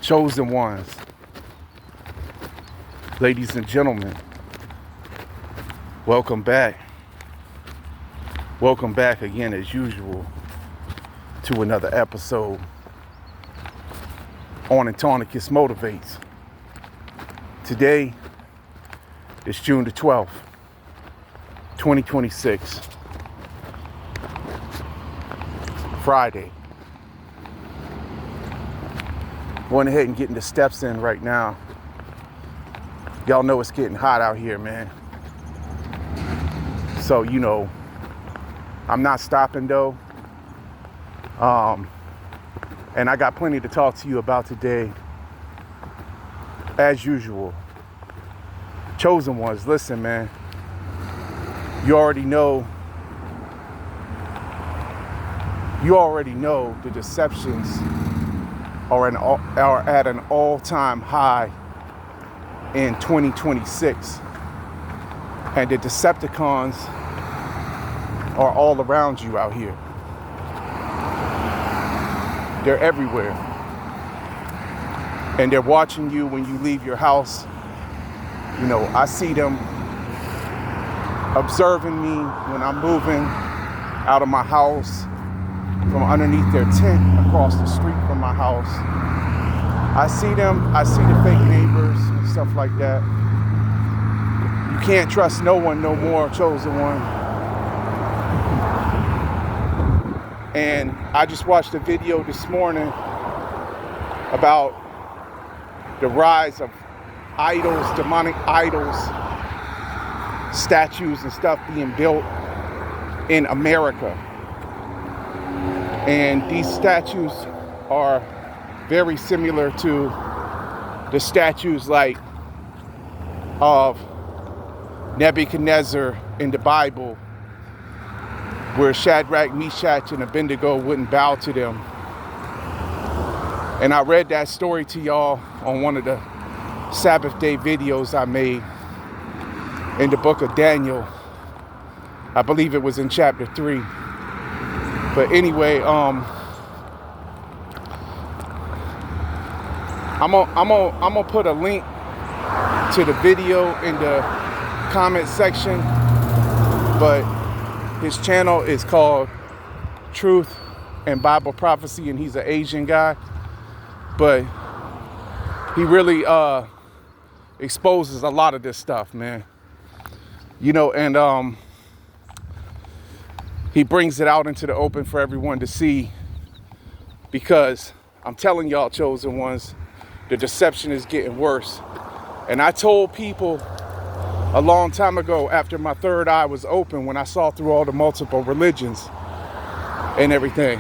chosen ones, ladies and gentlemen, welcome back. Welcome back again, as usual, to another episode on Antonikus Motivates. Today is June the 12th, 2026, Friday. Going ahead and getting the steps in right now. Y'all know it's getting hot out here, man. So, I'm not stopping though. And I got plenty to talk to you about today. As usual. Chosen ones, listen, man. You already know the deceptions are at an all-time high in 2026. And the Decepticons are all around you out here. They're everywhere. And they're watching you when you leave your house. I see them observing me when I'm moving out of my house, from underneath their tent across the street from my house. I see the fake neighbors and stuff like that. You can't trust no one no more, chosen one. And I just watched a video this morning about the rise of idols, demonic idols, statues and stuff being built in America. And these statues are very similar to the statues like of Nebuchadnezzar in the Bible, where Shadrach, Meshach, and Abednego wouldn't bow to them. And I read that story to y'all on one of the Sabbath day videos I made in the book of Daniel. I believe it was in chapter 3. But anyway, I'm gonna put a link to the video in the comment section. But his channel is called Truth and Bible Prophecy, and he's an Asian guy. But he really exposes a lot of this stuff, man. And he brings it out into the open for everyone to see, because I'm telling y'all, chosen ones, the deception is getting worse. And I told people a long time ago, after my third eye was open, when I saw through all the multiple religions and everything.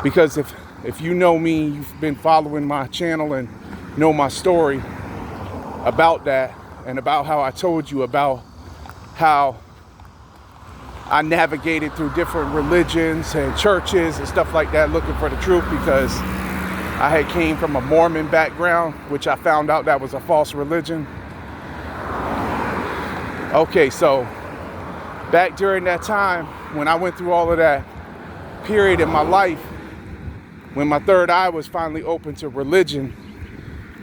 Because if you know me, you've been following my channel and know my story about that, and about how I told you about how I navigated through different religions and churches and stuff like that, looking for the truth, because I had came from a Mormon background, which I found out that was a false religion. Okay, so back during that time, when I went through all of that period in my life, when my third eye was finally open to religion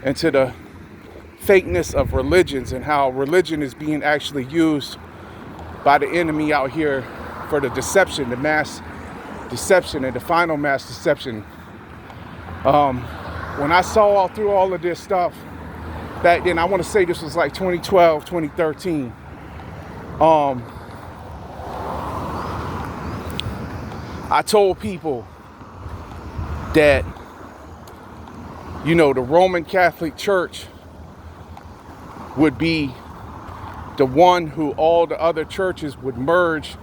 and to the fakeness of religions, and how religion is being actually used by the enemy out here for the deception, the mass deception, and the final mass deception. When I saw all through all of this stuff back then, I want to say this was like 2012, 2013. I told people that, the Roman Catholic Church would be the one who all the other churches would merge,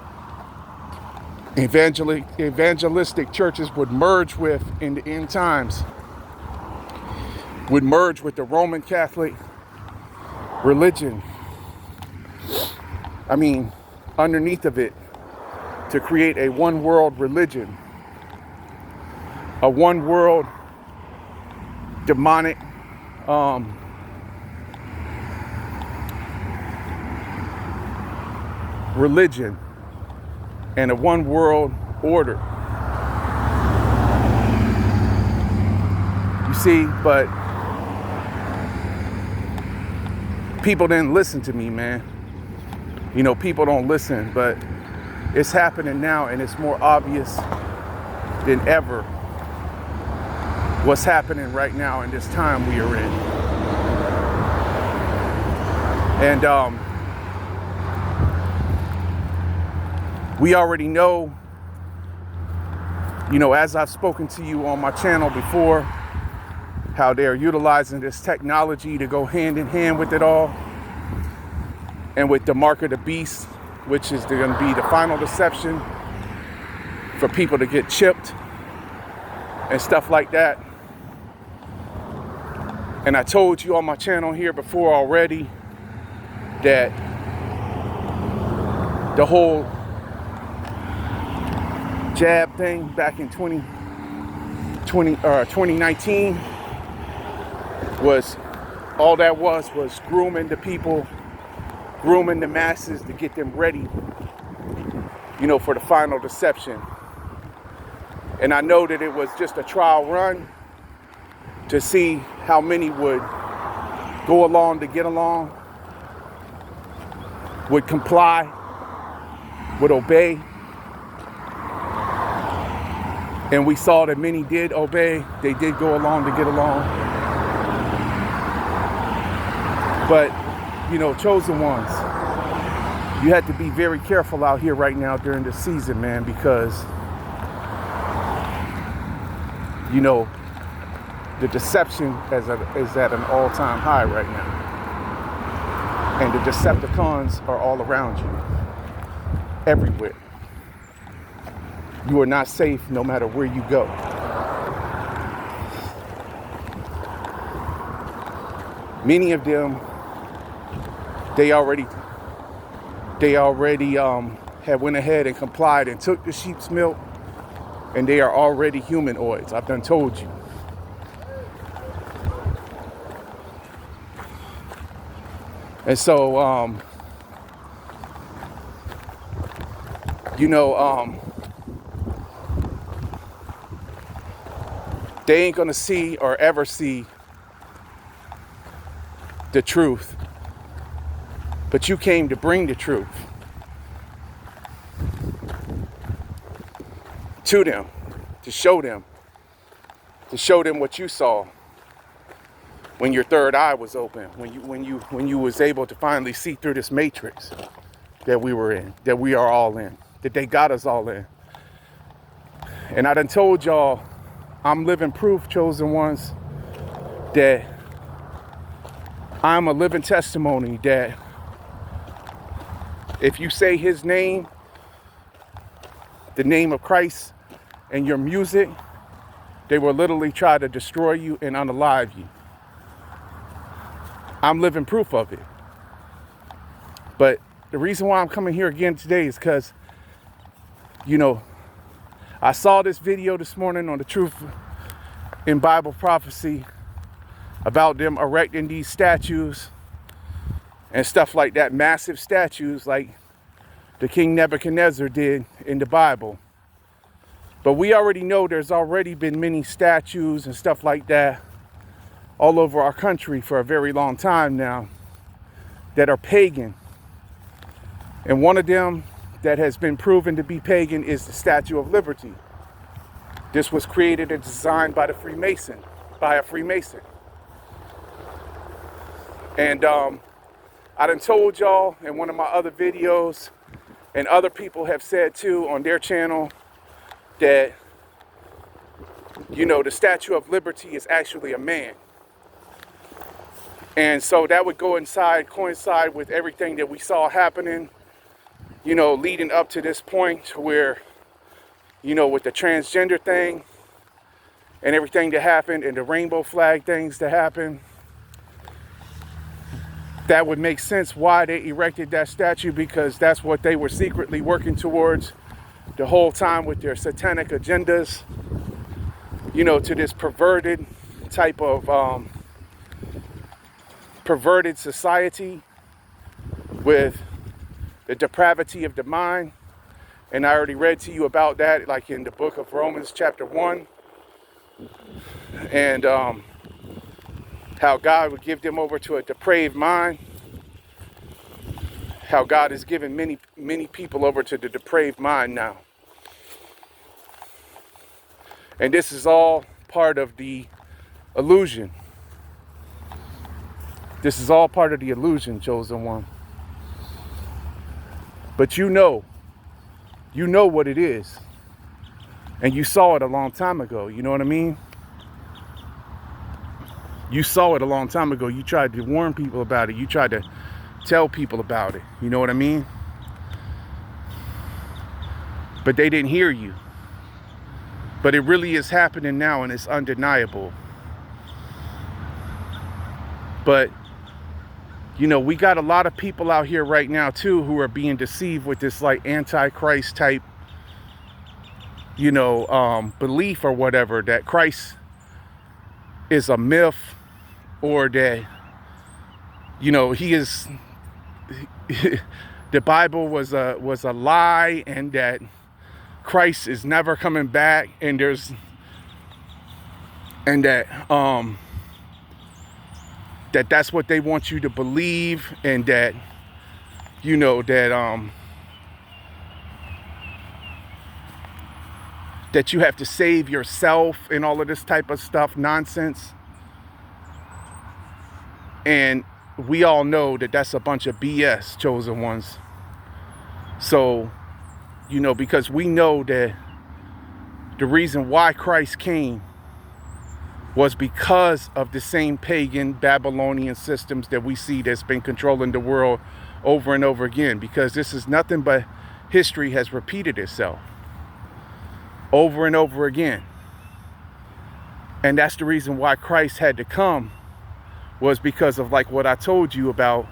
evangelistic churches would merge with in the end times, would merge with the Roman Catholic religion. Underneath of it, to create a one world religion, a one world demonic religion, and a one world order. You see, but people didn't listen to me, man. You know, people don't listen, but it's happening now, and it's more obvious than ever what's happening right now in this time we are in. And we already know, you know, as I've spoken to you on my channel before, how they're utilizing this technology to go hand in hand with it all. And with the mark of the beast, which is going to be the final deception for people to get chipped and stuff like that. And I told you on my channel here before already that the whole jab thing back in 2019 was, all that was grooming the people, grooming the masses to get them ready, you know, for the final deception. And I know that it was just a trial run to see how many would go along to get along, would comply, would obey. And we saw that many did obey. They did go along to get along. But, you know, chosen ones, you have to be very careful out here right now during this season, man, because, you know, the deception is at an all-time high right now. And the Decepticons are all around you, everywhere. You are not safe no matter where you go. Many of them, they already have went ahead and complied and took the sheep's milk, and they are already humanoids. I've done told you. And so, you know, they ain't gonna see or ever see the truth. But you came to bring the truth to them, to show them what you saw when your third eye was open, when you was able to finally see through this matrix that we were in, that we are all in, that they got us all in. And I done told y'all, I'm living proof, chosen ones, that I'm a living testimony that if you say his name, the name of Christ, and your music, they will literally try to destroy you and unalive you. I'm living proof of it. But the reason why I'm coming here again today is because, you know, I saw this video this morning on the Truth in Bible Prophecy about them erecting these statues and stuff like that, massive statues like the King Nebuchadnezzar did in the Bible. But we already know there's already been many statues and stuff like that all over our country for a very long time now that are pagan. And one of them that has been proven to be pagan is the Statue of Liberty. This was created and designed by a Freemason. And I done told y'all in one of my other videos, and other people have said too on their channel, that, you know, the Statue of Liberty is actually a man. And so that would coincide with everything that we saw happening, you know, leading up to this point where, you know, with the transgender thing and everything that happened and the rainbow flag things that happened, that would make sense why they erected that statue, because that's what they were secretly working towards the whole time with their satanic agendas, you know, to this perverted type of perverted society with the depravity of the mind. And I already read to you about that, like in the book of Romans chapter 1. And how God would give them over to a depraved mind, how God has given many people over to the depraved mind now. And this is all part of the illusion. This is all part of the illusion, chosen one. But you know what it is. And you saw it a long time ago, you know what I mean? You saw it a long time ago. You tried to warn people about it. You tried to tell people about it, you know what I mean? But they didn't hear you. But it really is happening now, and it's undeniable. But, you know, we got a lot of people out here right now, too, who are being deceived with this, like, Antichrist type, you know, belief or whatever, that Christ is a myth, or that, you know, he is, the Bible was a lie, and that Christ is never coming back, and that's what they want you to believe, and that, you know, that you have to save yourself and all of this type of stuff, nonsense. And we all know that that's a bunch of BS, chosen ones. So, you know, because we know that the reason why Christ came was because of the same pagan Babylonian systems that we see that's been controlling the world over and over again. Because this is nothing but history has repeated itself over and over again. And that's the reason why Christ had to come, was because of, like, what I told you about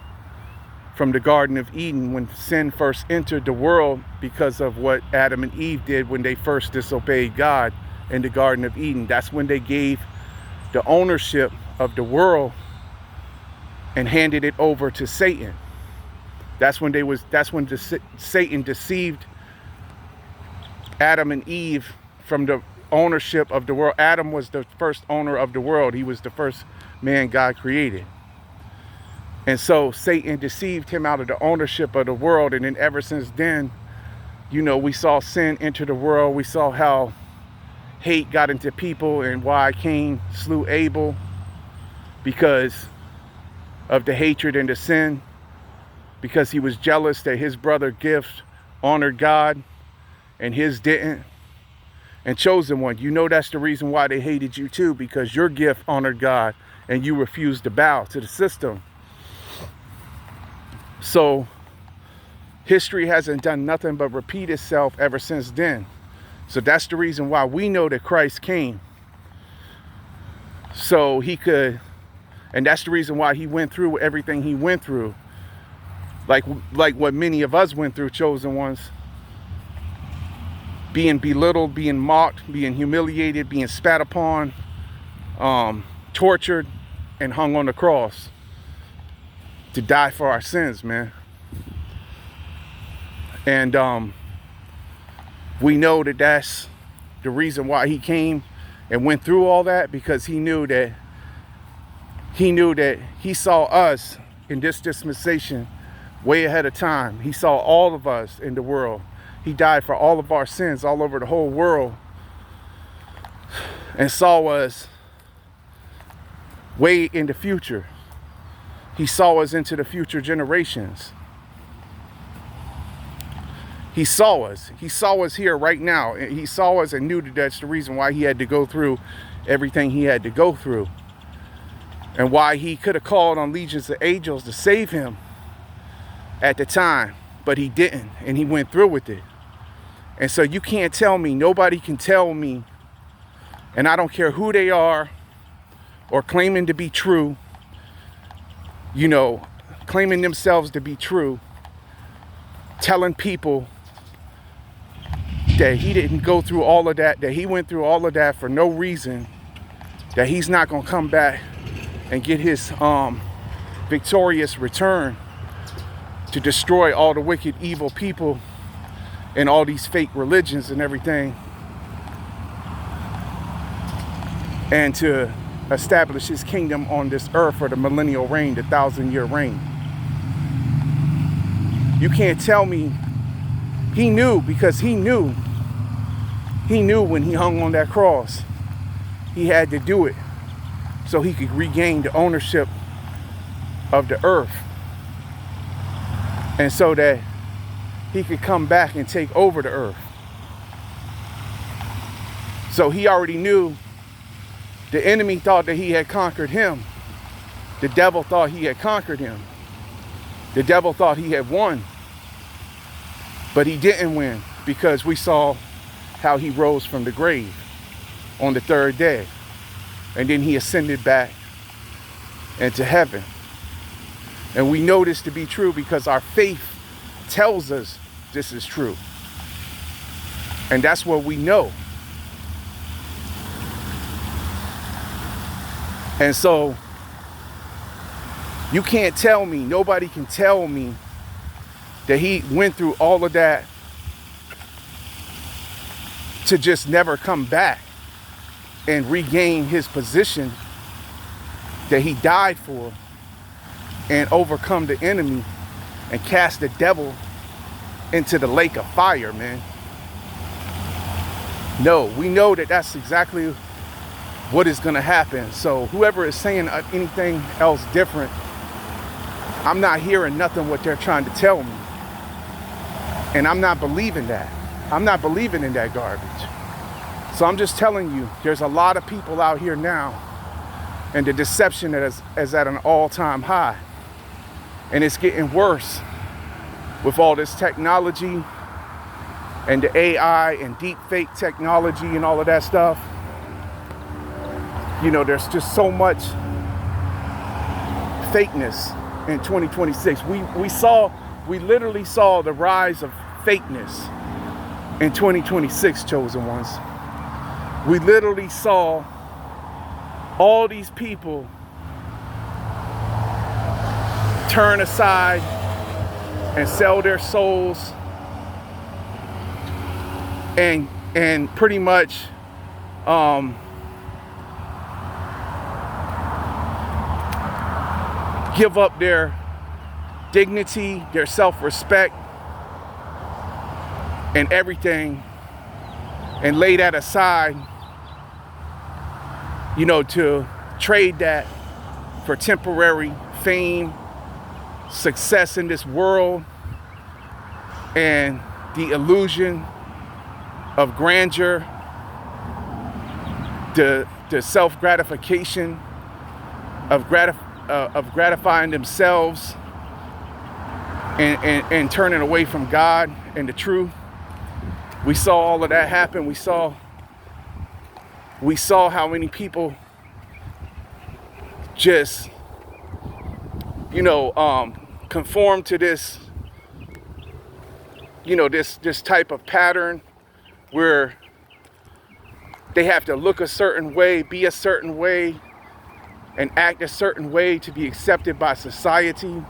from the Garden of Eden, when sin first entered the world, because of what Adam and Eve did when they first disobeyed God in the Garden of Eden. That's when they gave the ownership of the world and handed it over to Satan. That's when Satan deceived Adam and Eve from the ownership of the world. Adam was the first owner of the world. He was the first man God created. And so Satan deceived him out of the ownership of the world. And then ever since then, you know, we saw sin enter the world. We saw how hate got into people, and why Cain slew Abel, because of the hatred and the sin, because he was jealous that his brother's gift honored God and his didn't. And chosen one, you know that's the reason why they hated you too, because your gift honored God and you refused to bow to the system. So history hasn't done nothing but repeat itself ever since then. So that's the reason why we know that Christ came. So he could, and that's the reason why he went through everything he went through. Like what many of us went through, chosen ones. Being belittled, being mocked, being humiliated, being spat upon, tortured, and hung on the cross to die for our sins, man. And we know that that's the reason why he came and went through all that, because he knew that he saw us in this dispensation way ahead of time. He saw all of us in the world. He died for all of our sins all over the whole world, and saw us way in the future. He saw us into the future generations. He saw us. He saw us here right now. He saw us and knew that that's the reason why he had to go through everything he had to go through, and why he could have called on legions of angels to save him at the time, but he didn't, and he went through with it. And so you can't tell me, nobody can tell me, and I don't care who they are or claiming to be true, you know, claiming themselves to be true, telling people that he didn't go through all of that, that he went through all of that for no reason, that he's not going to come back and get his victorious return to destroy all the wicked, evil people and all these fake religions and everything, and to establish his kingdom on this earth for the millennial reign, the 1,000-year reign. You can't tell me he knew, because he knew when he hung on that cross, he had to do it so he could regain the ownership of the earth, and so that he could come back and take over the earth. So he already knew the enemy thought that he had conquered him. The devil thought he had conquered him. The devil thought he had won. But he didn't win, because we saw how he rose from the grave on the third day. And then he ascended back into heaven. And we know this to be true because our faith tells us this is true. And that's what we know. And so you can't tell me, nobody can tell me that he went through all of that to just never come back and regain his position that he died for, and overcome the enemy and cast the devil into the lake of fire, man. No, we know that that's exactly what is going to happen. So whoever is saying anything else different, I'm not hearing nothing what they're trying to tell me. And I'm not believing that. I'm not believing in that garbage. So I'm just telling you, there's a lot of people out here now, and the deception is at an all-time high. And it's getting worse with all this technology and the AI and deep fake technology and all of that stuff. You know, there's just so much fakeness in 2026. We literally saw the rise of fakeness in 2026, chosen ones. We literally saw all these people turn aside and sell their souls and pretty much give up their dignity, their self-respect, and everything, and lay that aside, you know, to trade that for temporary fame, success in this world, and the illusion of grandeur, the self-gratification of gratifying themselves and turning away from God and the truth. We saw all of that happen. We saw how many people just, you know, conform to this, you know, this type of pattern where they have to look a certain way, be a certain way, and act a certain way to be accepted by society.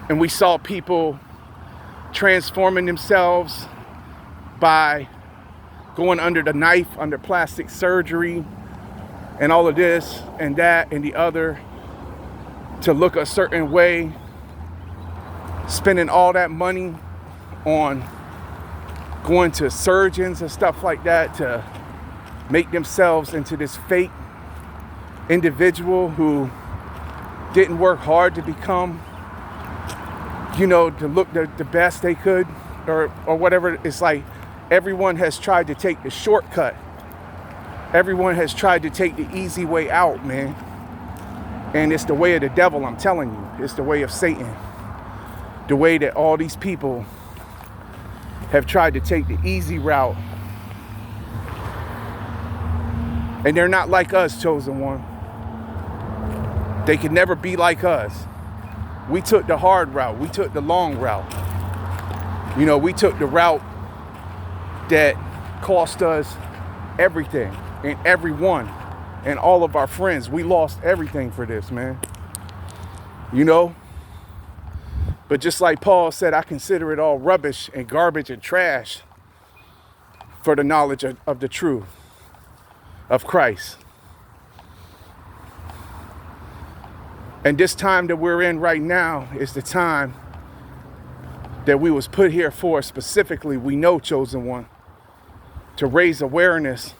And we saw people transforming themselves by going under the knife, under plastic surgery, and all of this and that and the other to look a certain way, spending all that money on going to surgeons and stuff like that to make themselves into this fake individual who didn't work hard to become, you know, to look the best they could, or whatever. It's like everyone has tried to take the shortcut. Everyone has tried to take the easy way out, man. And it's the way of the devil, I'm telling you. It's the way of Satan. The way that all these people have tried to take the easy route. And they're not like us, chosen one. They can never be like us. We took the hard route. We took the long route. You know, we took the route that cost us everything and everyone and all of our friends. We lost everything for this, man. You know? But just like Paul said, I consider it all rubbish and garbage and trash for the knowledge of the truth of Christ. And this time that we're in right now is the time that we was put here for specifically, we know, chosen one, to raise awareness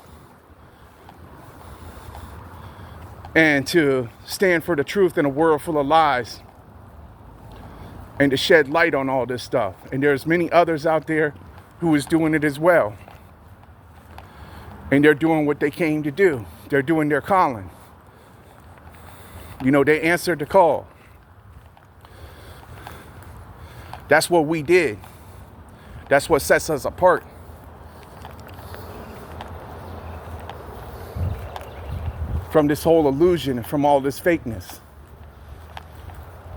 and to stand for the truth in a world full of lies and to shed light on all this stuff. And there's many others out there who is doing it as well. And they're doing what they came to do. They're doing their calling. You know, they answered the call. That's what we did. That's what sets us apart. From this whole illusion and from all this fakeness.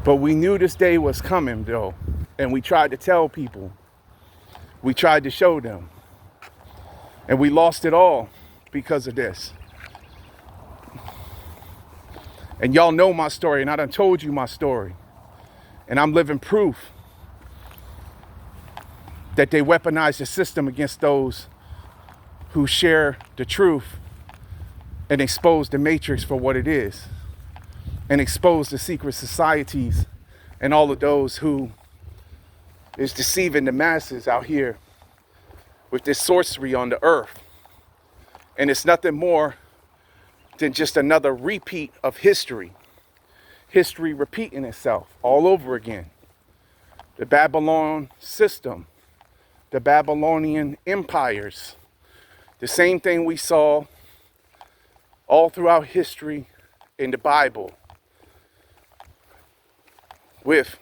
But we knew this day was coming, though. And we tried to tell people. We tried to show them. And we lost it all because of this. And y'all know my story, and I done told you my story. And I'm living proof that they weaponize the system against those who share the truth and expose the matrix for what it is. And expose the secret societies and all of those who is deceiving the masses out here with this sorcery on the earth. And it's nothing more than just another repeat of history. History repeating itself all over again. The Babylon system, the Babylonian empires, the same thing we saw all throughout history in the Bible with,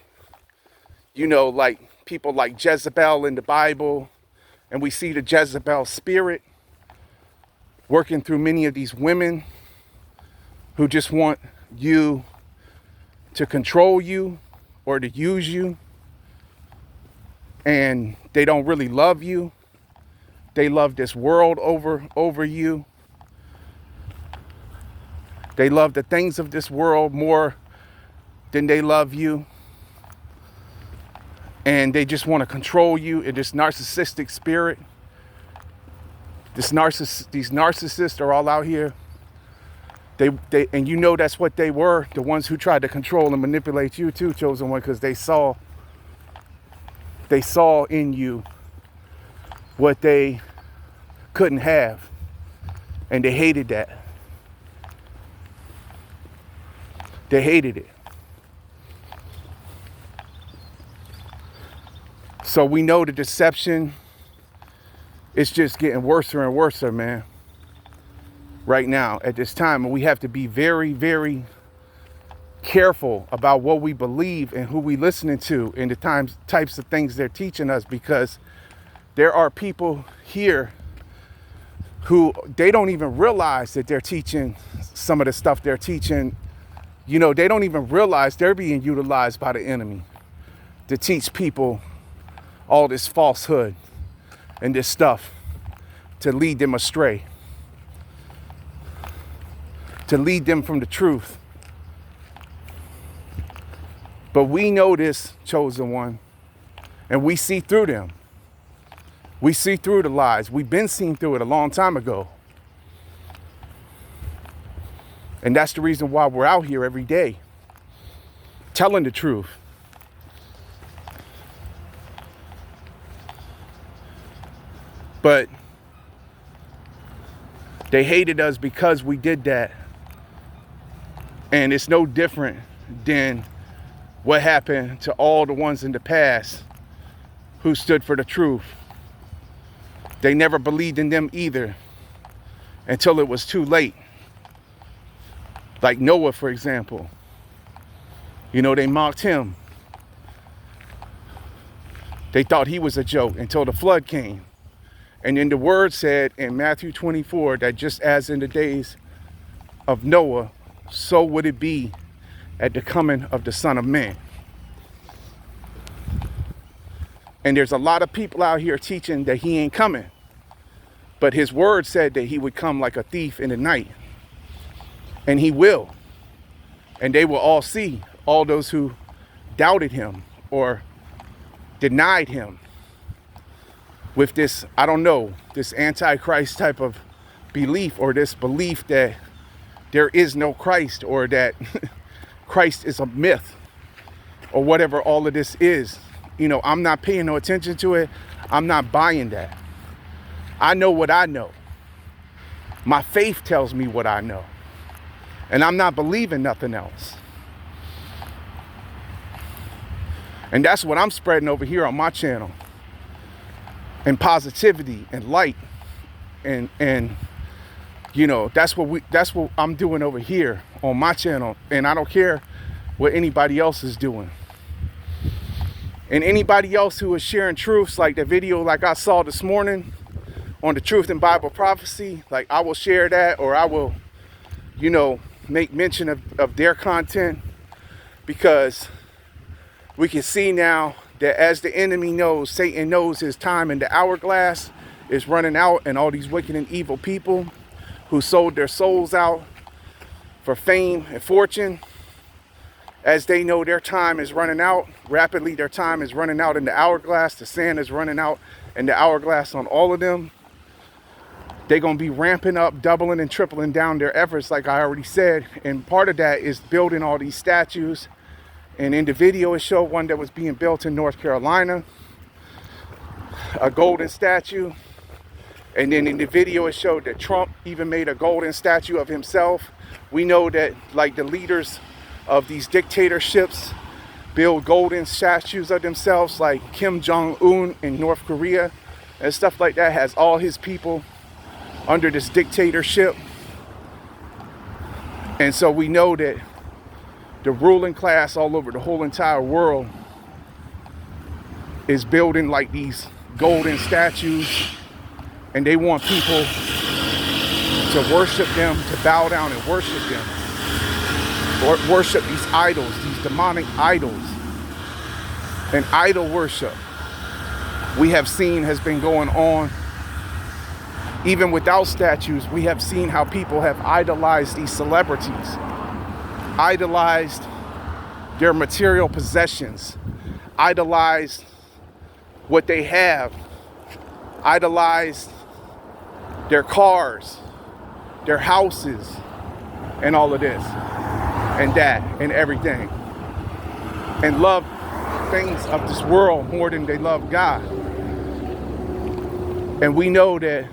you know, like people like Jezebel in the Bible, and we see the Jezebel spirit working through many of these women who just want you to control you or to use you, and they don't really love you. They love this world over you. They love the things of this world more than they love you. And they just want to control you in this narcissistic spirit. These narcissists are all out here. They and you know that's what they were, the ones who tried to control and manipulate you too, chosen one, because they saw in you what they couldn't have, and they hated that. They hated it. So we know the deception is just getting worse and worse, man. Right now, at this time, and we have to be very, very careful about what we believe and who we listening to and the types of things they're teaching us, because there are people here who they don't even realize that they're teaching some of the stuff they're teaching. You know, they don't even realize they're being utilized by the enemy to teach people all this falsehood and this stuff to lead them astray, to lead them from the truth. But we know this, chosen one, and we see through them. We see through the lies. We've been seeing through it a long time ago. And that's the reason why we're out here every day, telling the truth. But they hated us because we did that. And it's no different than what happened to all the ones in the past who stood for the truth. They never believed in them either until it was too late. Like Noah, for example. You know, they mocked him. They thought he was a joke until the flood came. And then the word said in Matthew 24 that just as in the days of Noah, so would it be at the coming of the Son of Man. And there's a lot of people out here teaching that he ain't coming. But his word said that he would come like a thief in the night. And he will. And they will all see, all those who doubted him or denied him with this, I don't know, this antichrist type of belief, or this belief that there is no Christ, or that Christ is a myth or whatever all of this is. I'm not paying no attention to it. I'm not buying that. I know what I know. My faith tells me what I know. And I'm not believing nothing else. And that's what I'm spreading over here on my channel. And positivity and light. And that's what I'm doing over here on my channel. And I don't care what anybody else is doing. And anybody else who is sharing truths, like the video like I saw this morning on the Truth in Bible Prophecy, like I will share that, or I will, make mention of their content, because we can see now that as the enemy knows, Satan knows his time in the hourglass is running out, and all these wicked and evil people who sold their souls out for fame and fortune, as they know their time is running out, rapidly their time is running out in the hourglass, the sand is running out in the hourglass on all of them. They're going to be ramping up, doubling and tripling down their efforts, like I already said. And part of that is building all these statues. And in the video, it showed one that was being built in North Carolina, a golden statue. And then in the video, it showed that Trump even made a golden statue of himself. We know that, like, the leaders of these dictatorships build golden statues of themselves, like Kim Jong-un in North Korea and stuff like that, has all his people under this dictatorship. And so we know that the ruling class all over the whole entire world is building like these golden statues, and they want people to worship them, to bow down and worship them, or worship these idols, these demonic idols. And idol worship, we have seen, has been going on even without statues. We have seen how people have idolized these celebrities, idolized their material possessions, idolized what they have, idolized their cars, their houses, and all of this and that and everything, and love things of this world more than they love God. And we know that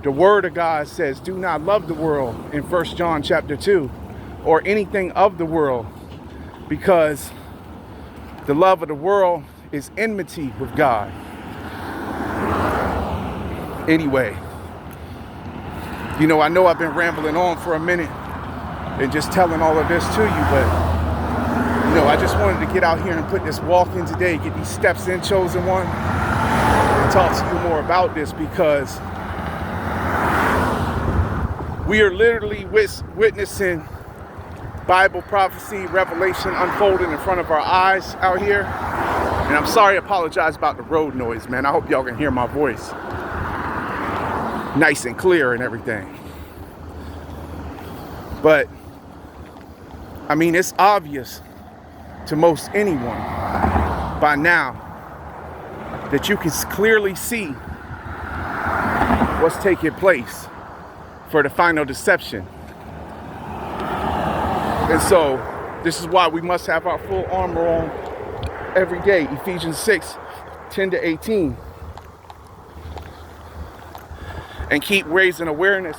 the word of God says, do not love the world in 1 John chapter 2, or anything of the world, because the love of the world is enmity with God. Anyway, I know I've been rambling on for a minute and just telling all of this to you, but I just wanted to get out here and put this walk in today, get these steps in, chosen one, and talk to you more about this, because we are literally witnessing Bible prophecy, revelation unfolding in front of our eyes out here. And I'm sorry, I apologize about the road noise, man. I hope y'all can hear my voice nice and clear and everything. But it's obvious to most anyone by now that you can clearly see what's taking place for the final deception. And so this is why we must have our full armor on every day. Ephesians 6:10-18. And keep raising awareness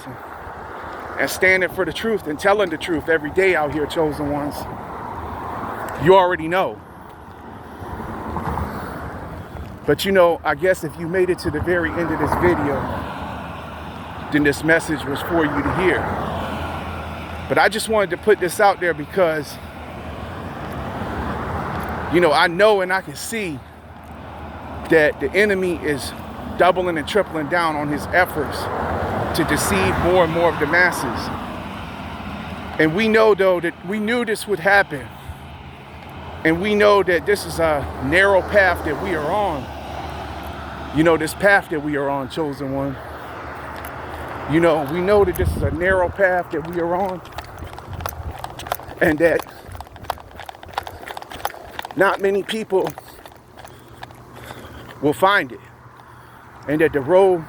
and standing for the truth and telling the truth every day out here, chosen ones. You already know. But I guess if you made it to the very end of this video, then this message was for you to hear. But I just wanted to put this out there because, I know and I can see that the enemy is doubling and tripling down on his efforts to deceive more and more of the masses. And we know, though, that we knew this would happen. And we know that this is a narrow path that we are on. This path that we are on, chosen one. We know that this is a narrow path that we are on. And that not many people will find it. And that the road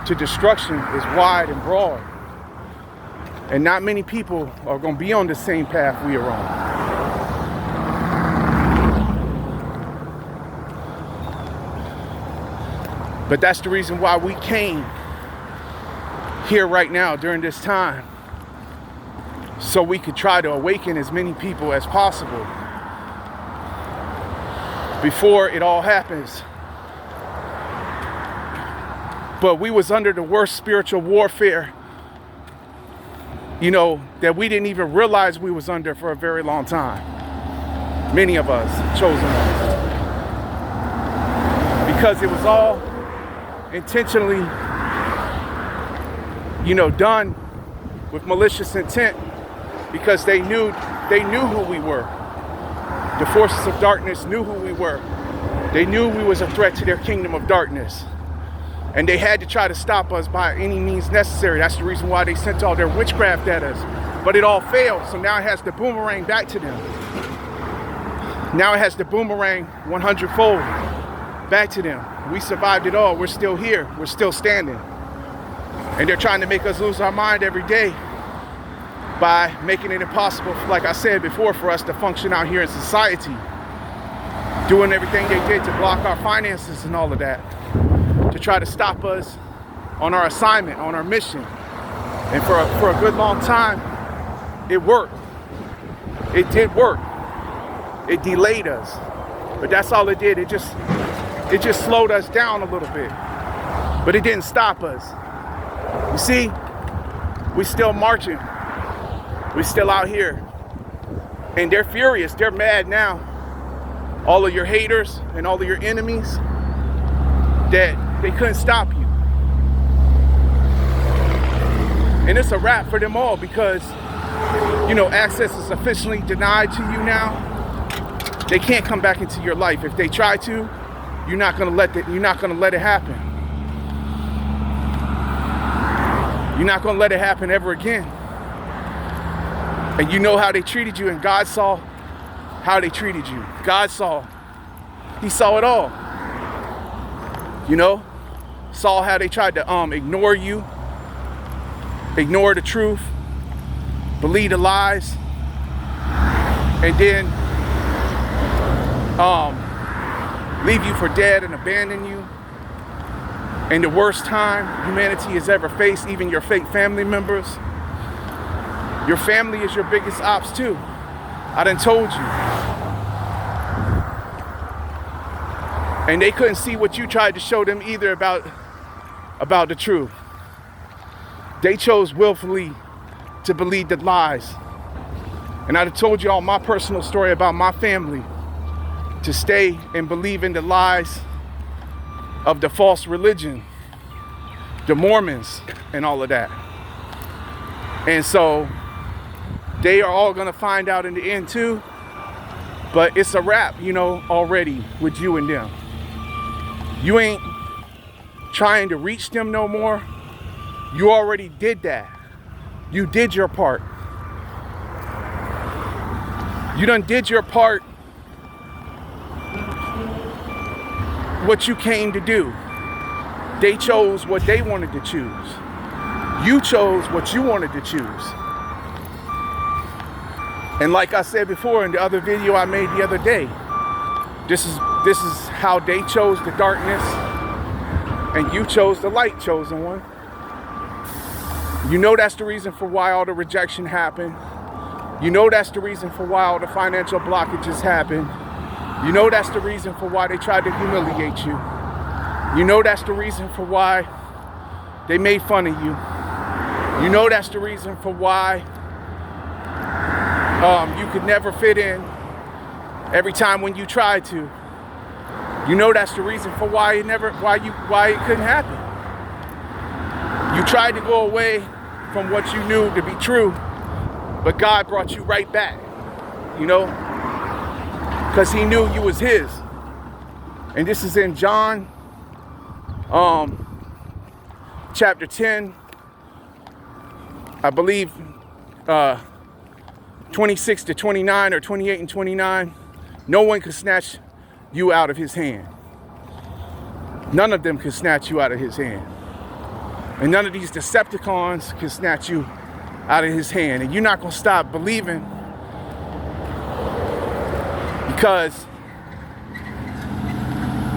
to destruction is wide and broad. And not many people are going to be on the same path we are on. But that's the reason why we came here right now during this time, so we could try to awaken as many people as possible before it all happens. But we was under the worst spiritual warfare, that we didn't even realize we was under for a very long time. Many of us, chosen ones. Because it was all intentionally, done with malicious intent, because they knew who we were. The forces of darkness knew who we were. They knew we was a threat to their kingdom of darkness. And they had to try to stop us by any means necessary. That's the reason why they sent all their witchcraft at us. But it all failed, so now it has to boomerang back to them. Now it has to boomerang 100-fold back to them. We survived it all. We're still here. We're still standing. And they're trying to make us lose our mind every day by making it impossible, like I said before, for us to function out here in society. Doing everything they did to block our finances and all of that, to try to stop us on our assignment, on our mission. And for a good long time, it worked. It did work. It delayed us. But that's all it did. It just slowed us down a little bit. But it didn't stop us. You see, we still marching. We still out here. And they're furious. They're mad now. All of your haters and all of your enemies, that they couldn't stop you. And it's a wrap for them all, because, access is officially denied to you now. They can't come back into your life. If they try to, you're not gonna let it happen. You're not gonna let it happen ever again. And you know how they treated you, and God saw how they treated you. God saw. He saw it all. Saw how they tried to ignore you, ignore the truth, believe the lies, and then leave you for dead and abandon you. And the worst time humanity has ever faced, even your fake family members. Your family is your biggest ops too. I done told you. And they couldn't see what you tried to show them either about the truth. They chose willfully to believe the lies. And I told you all my personal story about my family, to stay and believe in the lies of the false religion, the Mormons and all of that. And so they are all gonna find out in the end too, but it's a wrap, already with you and them. You ain't trying to reach them no more. You already did that. You did your part. You done did your part, what you came to do. They chose what they wanted to choose. You chose what you wanted to choose. And like I said before in the other video I made the other day, this is how they chose the darkness and you chose the light, chosen one. That's the reason for why all the rejection happened. That's the reason for why all the financial blockages happened. That's the reason for why they tried to humiliate you. That's the reason for why they made fun of you. That's the reason for why you could never fit in every time when you tried to. That's the reason for why it couldn't happen. You tried to go away from what you knew to be true, but God brought you right back, because he knew you was his. And this is in John chapter 10, I believe 26 to 29 or 28 and 29. No one could snatch you out of his hand. None of them could snatch you out of his hand. And none of these Decepticons can snatch you out of his hand. And you're not going to stop believing, because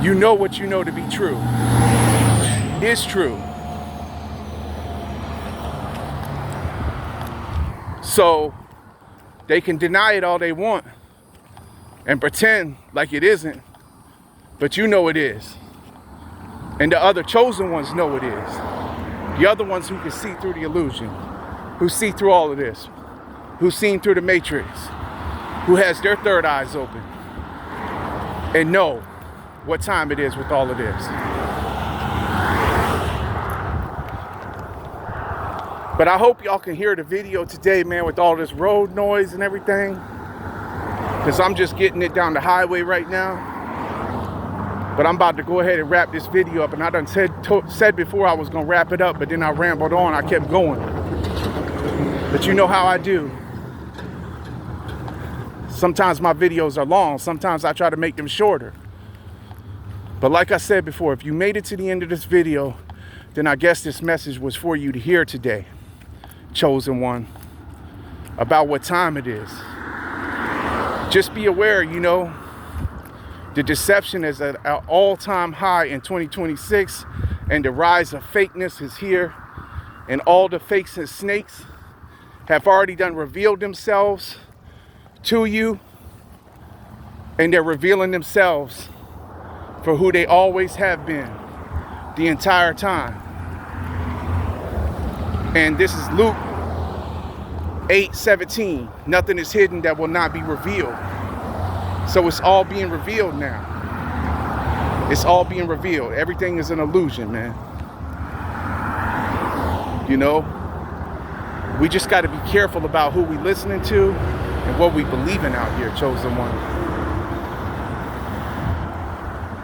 you know what you know to be true is true. So they can deny it all they want and pretend like it isn't, but you know it is. And the other chosen ones know it is. The other ones who can see through the illusion, who see through all of this, who've seen through the matrix, who has their third eyes open and know what time it is with all of this. But I hope y'all can hear the video today, man, with all this road noise and everything, because I'm just getting it down the highway right now. But I'm about to go ahead and wrap this video up. And I done said before I was going to wrap it up, but then I rambled on. I kept going. But you know how I do. Sometimes my videos are long. Sometimes I try to make them shorter. But like I said before, if you made it to the end of this video, then I guess this message was for you to hear today, chosen one, about what time it is. Just be aware, you know, the deception is at an all-time high in 2026, and the rise of fakeness is here, and all the fakes and snakes have already done revealed themselves to you, and they're revealing themselves for who they always have been the entire time. And this is Luke 8:17. Nothing is hidden that will not be revealed. So it's all being revealed now. It's all being revealed. Everything is an illusion, man. You know, we just got to be careful about who we listening to and what we believe in out here, chosen one.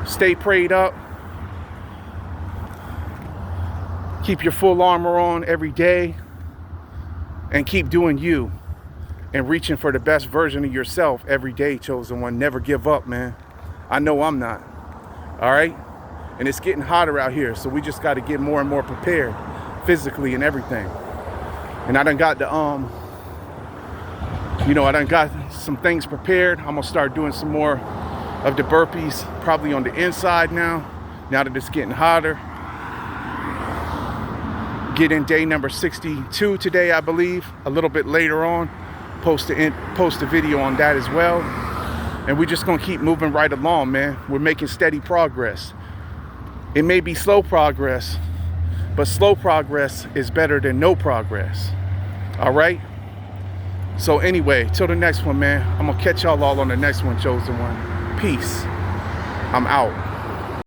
Stay prayed up. Keep your full armor on every day. And keep doing you. And reaching for the best version of yourself every day, chosen one. Never give up, man. I know I'm not. All right? And it's getting hotter out here, so we just got to get more and more prepared physically and everything. And I done got the I done got some things prepared. I'm gonna start doing some more of the burpees, probably on the inside now that it's getting hotter. Get in day number 62 today, I believe. A little bit later on, post a video on that as well. And we're just gonna keep moving right along, man. We're making steady progress. It may be slow progress, but slow progress is better than no progress. All right? So anyway, till the next one, man. I'm gonna catch y'all all on the next one, chosen one. Peace. I'm out.